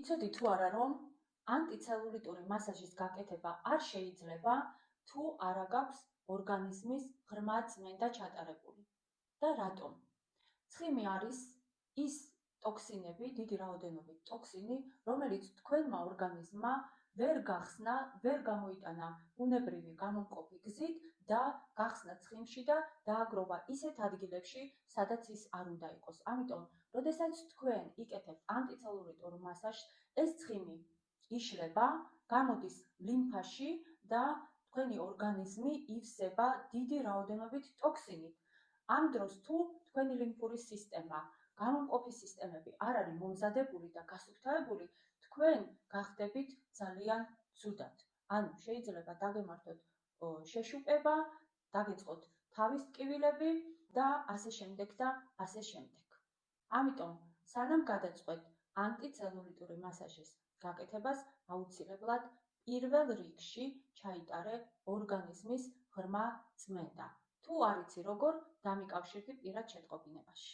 იცოდი თუ არა, რომ ანტიცელულიტური მასაჟის გაკეთება არ შეიძლება, თუ არა გაქვს ორგანიზმის ღრმა წმენდა ჩატარებული. და რატომ? ცხიმი არის ის ტოქსინები, დიდი რაოდენობით ტოქსინი, რომელიც თქვენმა ორგანიზმმა ვერ გახსნა, ვერ გამოიტანა ბუნებრივი გამომყოფი გზით და გახსნა ცხიმში და დააგროვა ისეთ ადგილებში, სადაც ის არ უნდა იყოს. ამიტომ, როდესაც თქვენ იკეთებთ ანტიცელულიტურ მასაჟს, ეს ცხიმი იშლება, გამოდის ლიმფაში და თქვენი ორგანიზმი ივსება დიდი რაოდენობით ტოქსინით. ამ დროს თუ თქვენი ლიმფური სისტემა, გამომყოფი სისტემები არ არის მომზადებული და გასუფთავებული, თქვენ გახდებით ძალიან ცუდად. ანუ შეიძლება დაგემართოთ შეშუპება, დაგეწყოთ თავის ტკივილები და ასე შემდეგ და ასე შემდეგ. ამიტომ, სანამ გადაწყვეტ ანტიცელულიტური მასაჟის გაკეთებას, აუცილებლად პირველ რიგში ჩაიტარე ორგანიზმის ღრმა წმენდა. თუ არ იცი როგორ, დამიკავშირდი პირად შეტყობინებაში.